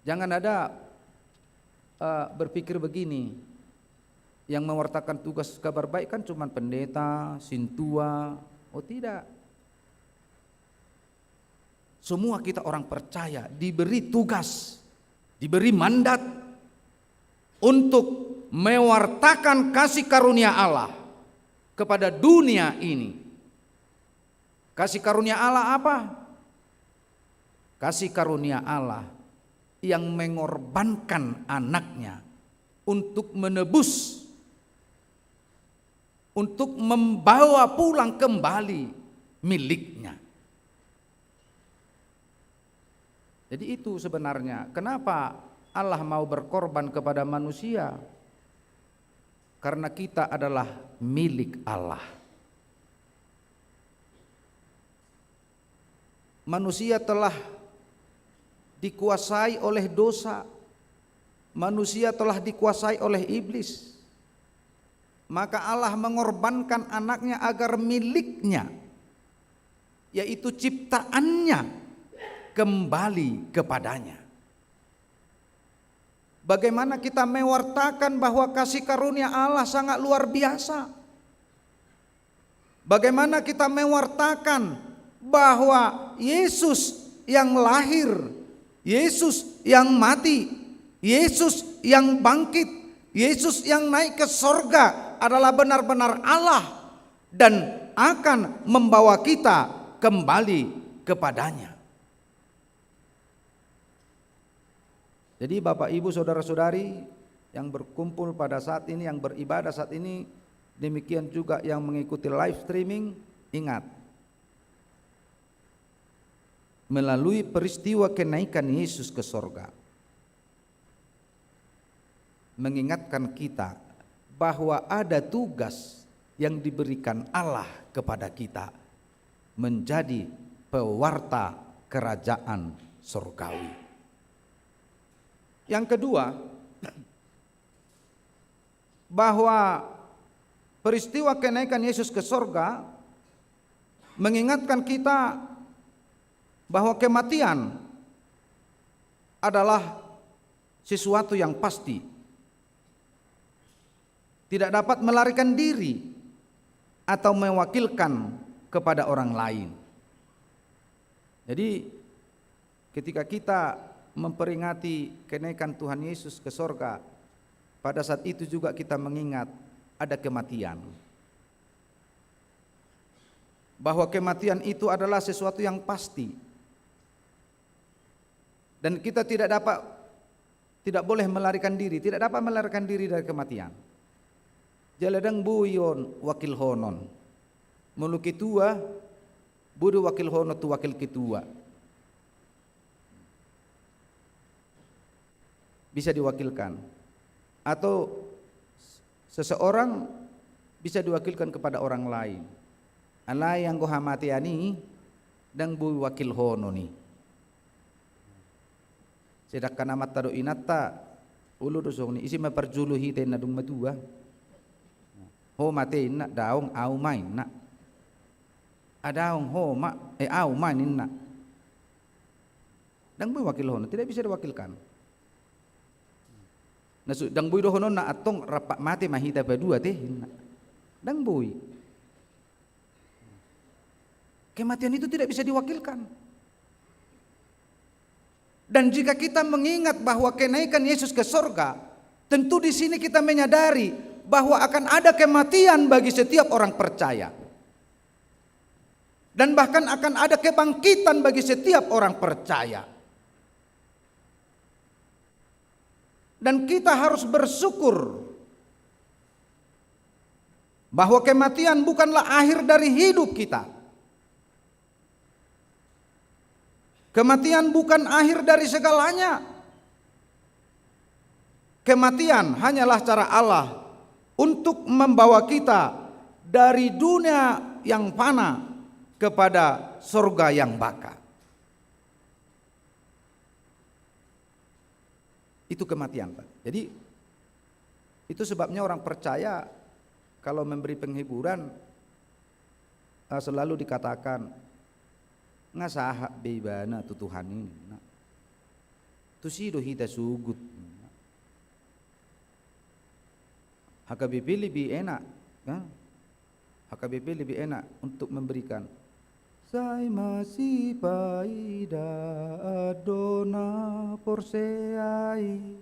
Jangan ada berpikir begini, yang mewartakan tugas kabar baik kan cuma pendeta, sintua. Oh tidak. Semua kita orang percaya diberi tugas, diberi mandat untuk mewartakan kasih karunia Allah kepada dunia ini. Kasih karunia Allah apa? Kasih karunia Allah yang mengorbankan anaknya untuk menebus, untuk membawa pulang kembali miliknya. Jadi itu sebenarnya kenapa Allah mau berkorban kepada manusia, karena kita adalah milik Allah. Manusia telah dikuasai oleh dosa, manusia telah dikuasai oleh iblis. Maka Allah mengorbankan anaknya agar miliknya, yaitu ciptaannya, kembali kepadanya. Bagaimana kita mewartakan bahwa kasih karunia Allah sangat luar biasa? Bagaimana kita mewartakan bahwa Yesus yang lahir, Yesus yang mati, Yesus yang bangkit, Yesus yang naik ke sorga adalah benar-benar Allah dan akan membawa kita kembali kepadanya. Jadi Bapak, Ibu, saudara-saudari yang berkumpul pada saat ini, yang beribadah saat ini, demikian juga yang mengikuti live streaming, ingat, melalui peristiwa kenaikan Yesus ke sorga, mengingatkan kita bahwa ada tugas yang diberikan Allah kepada kita, menjadi pewarta kerajaan surgawi. Yang kedua, bahwa peristiwa kenaikan Yesus ke sorga mengingatkan kita bahwa kematian adalah sesuatu yang pasti, tidak dapat melarikan diri atau mewakilkan kepada orang lain. Jadi ketika kita memperingati kenaikan Tuhan Yesus ke sorga, pada saat itu juga kita mengingat ada kematian. Bahwa kematian itu adalah sesuatu yang pasti. Dan kita tidak boleh melarikan diri, tidak dapat melarikan diri dari kematian. Jaladang buyon wakil honon. Mulu ketua, budu wakil hono tu wakil ketua. Bisa diwakilkan. Atau seseorang bisa diwakilkan kepada orang lain. Allah yang gohamatiani dan bu wakil hono ni. Sedakkan amat tado inata ulu dosong ni isi maperjuluhi tena dung madua. Ho mate inna daong au main na. Adaong ho ma au main inna. Dan bu wakil hono tidak bisa diwakilkan. Nasu dang bui dohono na atong rapak mate mahita badua teh inna. Dang bui. Kematian itu tidak bisa diwakilkan. Dan jika kita mengingat bahwa kenaikan Yesus ke sorga, tentu di sini kita menyadari bahwa akan ada kematian bagi setiap orang percaya. Dan bahkan akan ada kebangkitan bagi setiap orang percaya. Dan kita harus bersyukur bahwa kematian bukanlah akhir dari hidup kita. Kematian bukan akhir dari segalanya. Kematian hanyalah cara Allah untuk membawa kita dari dunia yang fana kepada surga yang baka. Itu kematian, Pak. Jadi itu sebabnya orang percaya kalau memberi penghiburan selalu dikatakan ngasaha bebana tu Tuhan ini. Tu sido hita sugut. HKBP lebih enak, kan? HKBP lebih enak untuk memberikan. Sai masih paida adona porseai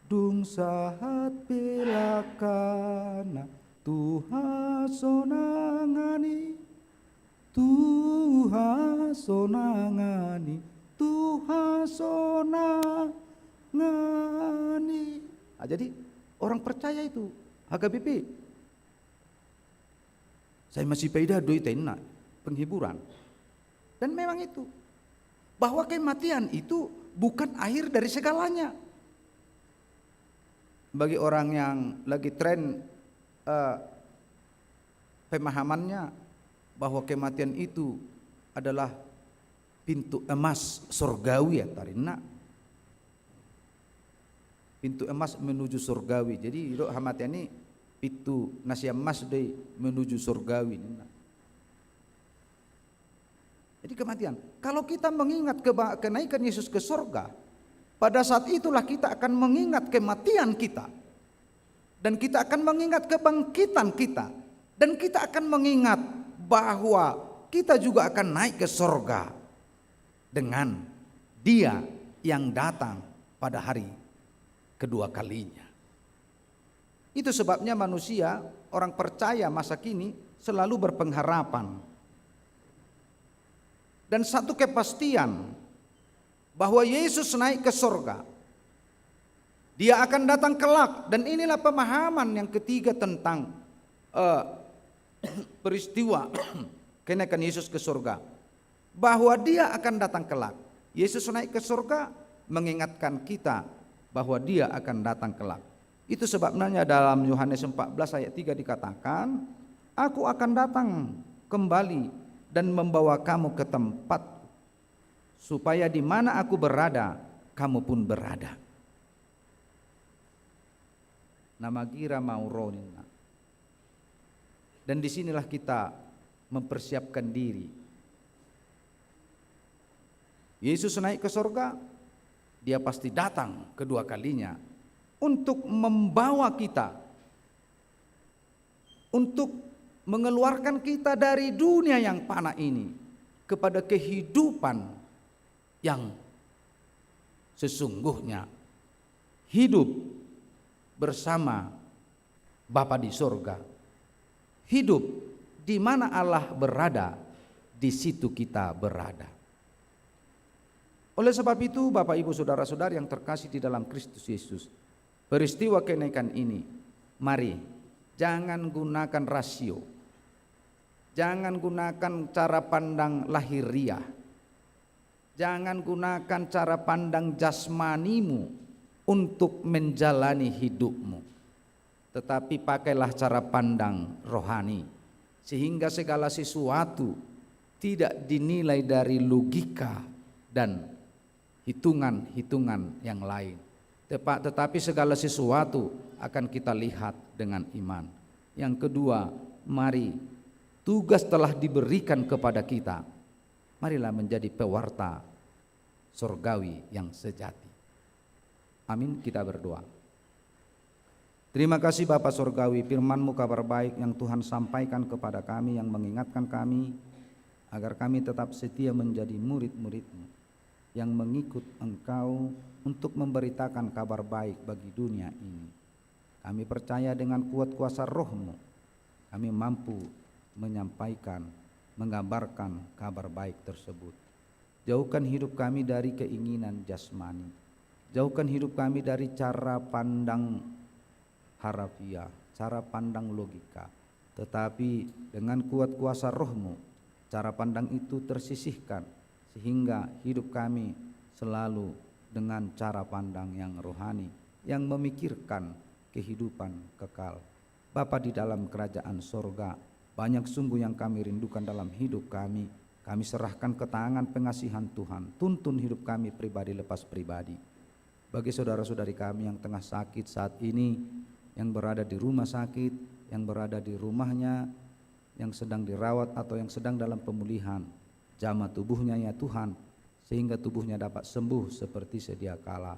dung sahat pelakana Tuhan sonangani Tuhan sonangani Tuhan sonangani. Jadi orang percaya itu HKBP saya masih paida doi tena penghiburan. Dan memang itu bahwa kematian itu bukan akhir dari segalanya. Bagi orang yang lagi tren pemahamannya bahwa kematian itu adalah pintu emas surgawi ya tarina. Pintu emas menuju surgawi. Jadi itu hamatian ini pintu nasi emas deh menuju surgawi. Jadi kematian. Kalau kita mengingat kenaikan Yesus ke surga, pada saat itulah kita akan mengingat kematian kita. Dan kita akan mengingat kebangkitan kita. Dan kita akan mengingat bahwa kita juga akan naik ke surga dengan Dia yang datang pada hari kedua kalinya. Itu sebabnya manusia, orang percaya masa kini selalu berpengharapan. Dan satu kepastian bahwa Yesus naik ke surga. Dia akan datang kelak. Dan inilah pemahaman yang ketiga tentang peristiwa kenaikan Yesus ke surga. Bahwa Dia akan datang kelak. Yesus naik ke surga mengingatkan kita bahwa Dia akan datang kelak. Itu sebabnya dalam Yohanes 14 ayat 3 dikatakan, Aku akan datang kembali dan membawa kamu ke tempat supaya di mana aku berada, kamu pun berada. Nama gira mauronina. Dan disinilah kita mempersiapkan diri. Yesus naik ke surga, Dia pasti datang kedua kalinya untuk membawa kita, untuk mengeluarkan kita dari dunia yang fana ini kepada kehidupan yang sesungguhnya, hidup bersama Bapa di sorga. Hidup di mana Allah berada, di situ kita berada. Oleh sebab itu, Bapak Ibu Saudara-saudara yang terkasih di dalam Kristus Yesus, peristiwa kenaikan ini, mari jangan gunakan rasio, jangan gunakan cara pandang lahiriah, jangan gunakan cara pandang jasmanimu untuk menjalani hidupmu, tetapi pakailah cara pandang rohani, sehingga segala sesuatu tidak dinilai dari logika dan hitungan-hitungan yang lain, tetapi segala sesuatu akan kita lihat dengan iman. Yang kedua, mari tugas telah diberikan kepada kita, marilah menjadi pewarta surgawi yang sejati. Amin, kita berdoa. Terima kasih Bapa Surgawi, firman-Mu kabar baik yang Tuhan sampaikan kepada kami, yang mengingatkan kami agar kami tetap setia menjadi murid-murid-Mu yang mengikut Engkau untuk memberitakan kabar baik bagi dunia ini. Kami percaya dengan kuat kuasa Roh-Mu, kami mampu menyampaikan, mengabarkan kabar baik tersebut. Jauhkan hidup kami dari keinginan jasmani, jauhkan hidup kami dari cara pandang harafiah, cara pandang logika, tetapi dengan kuat kuasa Roh-Mu, cara pandang itu tersisihkan, sehingga hidup kami selalu dengan cara pandang yang rohani, yang memikirkan kehidupan kekal. Bapa di dalam kerajaan sorga, banyak sungguh yang kami rindukan dalam hidup kami. Kami serahkan ke tangan pengasihan Tuhan. Tuntun hidup kami pribadi lepas pribadi. Bagi saudara-saudari kami yang tengah sakit saat ini, yang berada di rumah sakit, yang berada di rumahnya, yang sedang dirawat atau yang sedang dalam pemulihan, jamah tubuhnya ya Tuhan, sehingga tubuhnya dapat sembuh seperti sedia kala.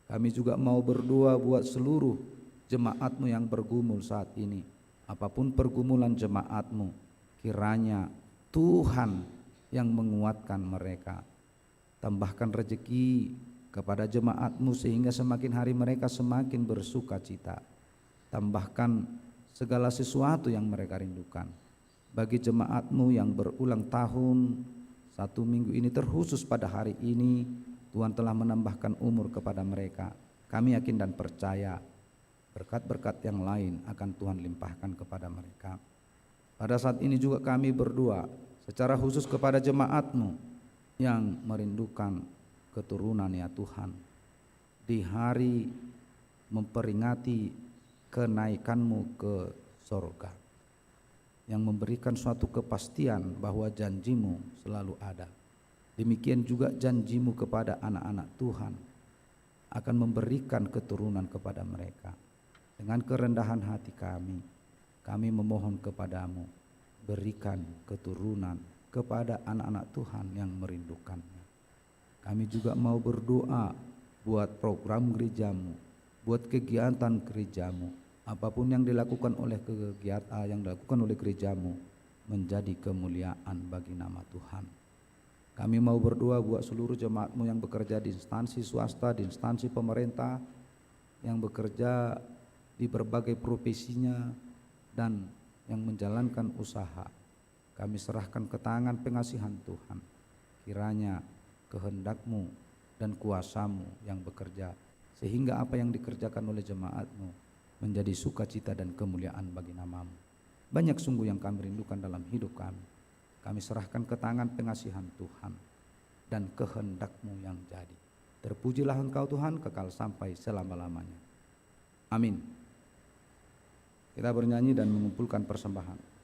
Kami juga mau berdoa buat seluruh jemaat-Mu yang bergumul saat ini. Apapun pergumulan jemaat-Mu, kiranya Tuhan yang menguatkan mereka. Tambahkan rezeki kepada jemaat-Mu sehingga semakin hari mereka semakin bersuka cita. Tambahkan segala sesuatu yang mereka rindukan. Bagi jemaat-Mu yang berulang tahun, 1 minggu ini terkhusus pada hari ini, Tuhan telah menambahkan umur kepada mereka. Kami yakin dan percaya berkat-berkat yang lain akan Tuhan limpahkan kepada mereka. Pada saat ini juga kami berdoa secara khusus kepada jemaat-Mu yang merindukan keturunan ya Tuhan. Di hari memperingati kenaikan-Mu ke sorga, yang memberikan suatu kepastian bahwa janji-Mu selalu ada. Demikian juga janji-Mu kepada anak-anak Tuhan, akan memberikan keturunan kepada mereka. Dengan kerendahan hati kami memohon kepadamu, berikan keturunan kepada anak-anak Tuhan yang merindukannya. Kami juga mau berdoa buat program gereja-Mu, buat kegiatan gereja-Mu. Apapun yang dilakukan oleh kegiatan yang dilakukan oleh gereja-Mu menjadi kemuliaan bagi nama Tuhan. Kami mau berdoa buat seluruh jemaat-Mu yang bekerja di instansi swasta, di instansi pemerintah, yang bekerja di berbagai profesinya dan yang menjalankan usaha. Kami serahkan ke tangan pengasihan Tuhan. Kiranya kehendak-Mu dan kuasa-Mu yang bekerja, sehingga apa yang dikerjakan oleh jemaat-Mu menjadi sukacita dan kemuliaan bagi nama-Mu. Banyak sungguh yang kami rindukan dalam hidup kami. Kami serahkan ke tangan pengasihan Tuhan dan kehendak-Mu yang jadi. Terpujilah Engkau Tuhan kekal sampai selama-lamanya. Amin. Kita bernyanyi dan mengumpulkan persembahan.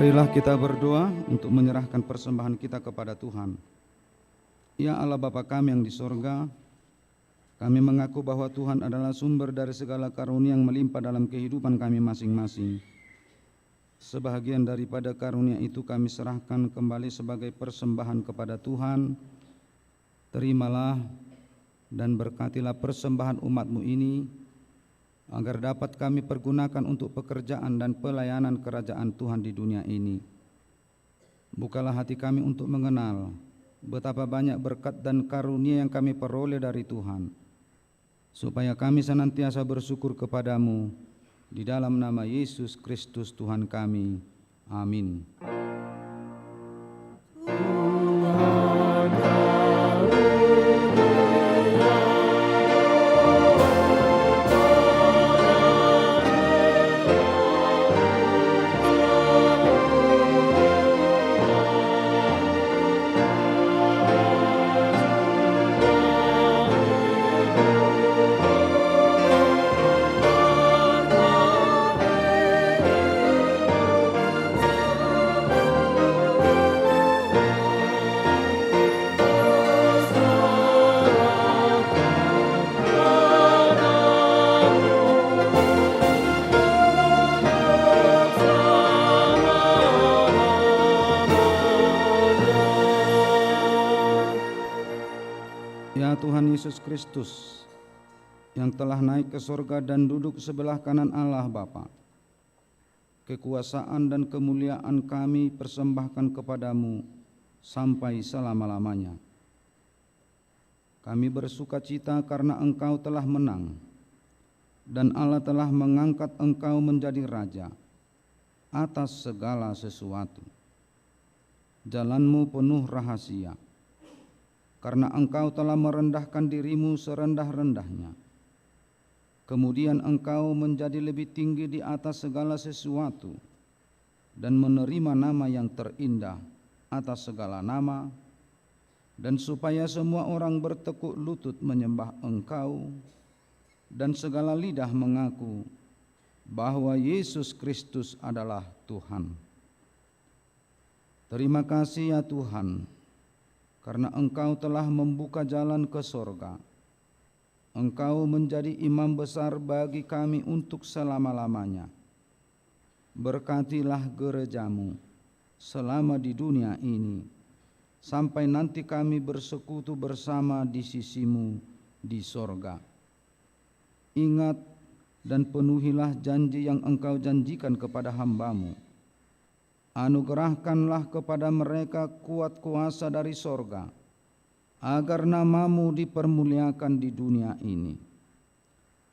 Marilah kita berdoa untuk menyerahkan persembahan kita kepada Tuhan. Ya Allah Bapa kami yang di sorga, kami mengaku bahwa Tuhan adalah sumber dari segala karunia yang melimpah dalam kehidupan kami masing-masing. Sebahagian daripada karunia itu kami serahkan kembali sebagai persembahan kepada Tuhan. Terimalah dan berkatilah persembahan umat-Mu ini, agar dapat kami pergunakan untuk pekerjaan dan pelayanan kerajaan Tuhan di dunia ini. Bukalah hati kami untuk mengenal betapa banyak berkat dan karunia yang kami peroleh dari Tuhan, supaya kami senantiasa bersyukur kepadamu, di dalam nama Yesus Kristus Tuhan kami. Amin. Ya Tuhan Yesus Kristus, yang telah naik ke sorga dan duduk sebelah kanan Allah Bapa, kekuasaan dan kemuliaan kami persembahkan kepadamu sampai selama-lamanya. Kami bersuka cita karena Engkau telah menang, dan Allah telah mengangkat Engkau menjadi Raja atas segala sesuatu. Jalan-Mu penuh rahasia, karena Engkau telah merendahkan diri-Mu serendah-rendahnya. Kemudian Engkau menjadi lebih tinggi di atas segala sesuatu dan menerima nama yang terindah atas segala nama, dan supaya semua orang bertekuk lutut menyembah Engkau dan segala lidah mengaku bahwa Yesus Kristus adalah Tuhan. Terima kasih ya Tuhan, karena Engkau telah membuka jalan ke sorga. Engkau menjadi imam besar bagi kami untuk selama-lamanya. Berkatilah gereja-Mu selama di dunia ini, sampai nanti kami bersekutu bersama di sisi-Mu di sorga. Ingat dan penuhilah janji yang Engkau janjikan kepada hamba-Mu. Anugerahkanlah kepada mereka kuat kuasa dari sorga, agar nama-Mu dipermuliakan di dunia ini.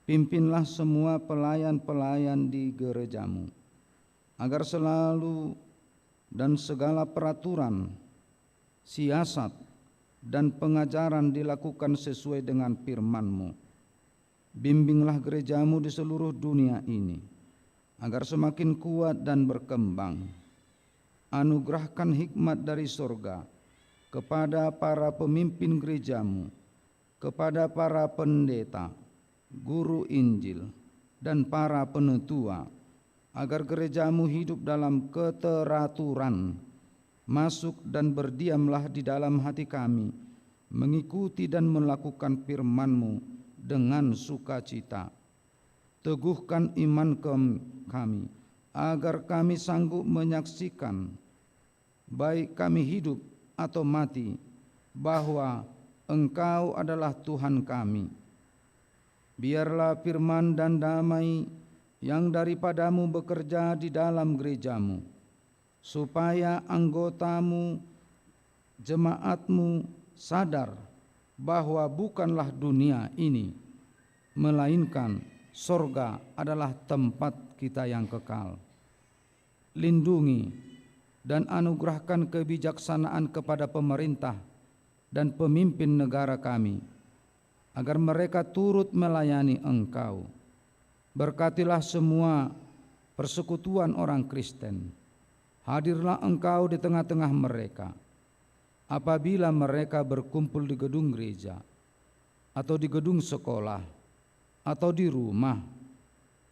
Pimpinlah semua pelayan-pelayan di gereja-Mu, agar selalu dan segala peraturan, siasat, dan pengajaran dilakukan sesuai dengan firman-Mu. Bimbinglah gereja-Mu di seluruh dunia ini, agar semakin kuat dan berkembang. Anugerahkan hikmat dari sorga kepada para pemimpin gereja-Mu, kepada para pendeta, guru Injil, dan para penetua, agar gereja-Mu hidup dalam keteraturan. Masuk dan berdiamlah di dalam hati kami, mengikuti dan melakukan firman-Mu dengan sukacita. Teguhkan iman kami, agar kami sanggup menyaksikan, baik kami hidup atau mati, bahwa Engkau adalah Tuhan kami. Biarlah firman dan damai yang daripada-Mu bekerja di dalam gereja-Mu, supaya anggota-Mu, jemaat-Mu sadar bahwa bukanlah dunia ini, melainkan sorga adalah tempat kita yang kekal. Lindungi dan anugerahkan kebijaksanaan kepada pemerintah dan pemimpin negara kami, agar mereka turut melayani Engkau. Berkatilah semua persekutuan orang Kristen. Hadirlah Engkau di tengah-tengah mereka, apabila mereka berkumpul di gedung gereja, atau di gedung sekolah, atau di rumah,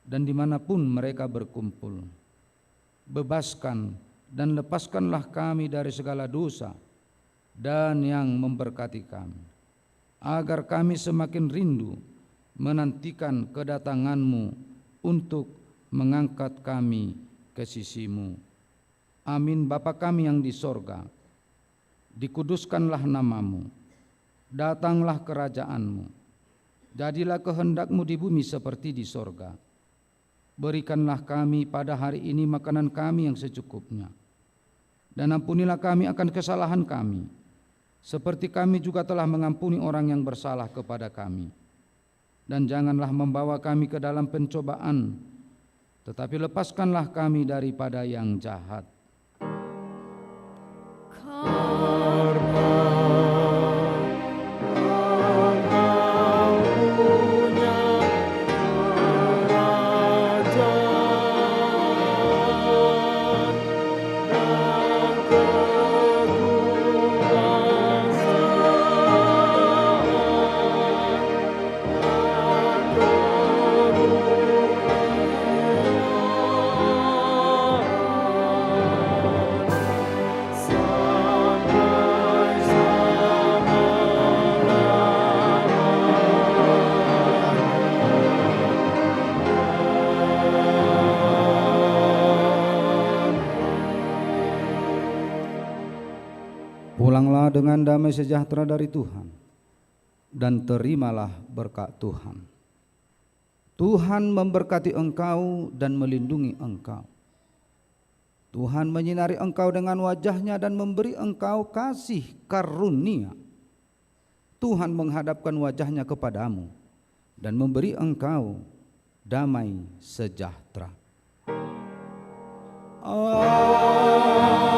dan dimanapun mereka berkumpul. Bebaskan dan lepaskanlah kami dari segala dosa dan yang memberkati kami, agar kami semakin rindu menantikan kedatangan-Mu untuk mengangkat kami ke sisi-Mu. Amin. Bapa kami yang di sorga, dikuduskanlah nama-Mu, datanglah kerajaan-Mu, jadilah kehendak-Mu di bumi seperti di sorga. Berikanlah kami pada hari ini makanan kami yang secukupnya, dan ampunilah kami akan kesalahan kami, seperti kami juga telah mengampuni orang yang bersalah kepada kami. Dan janganlah membawa kami ke dalam pencobaan, tetapi lepaskanlah kami daripada yang jahat. Pulanglah dengan damai sejahtera dari Tuhan, dan terimalah berkat Tuhan. Tuhan memberkati engkau dan melindungi engkau. Tuhan menyinari engkau dengan wajah-Nya dan memberi engkau kasih karunia. Tuhan menghadapkan wajah-Nya kepadamu dan memberi engkau damai sejahtera. Amin.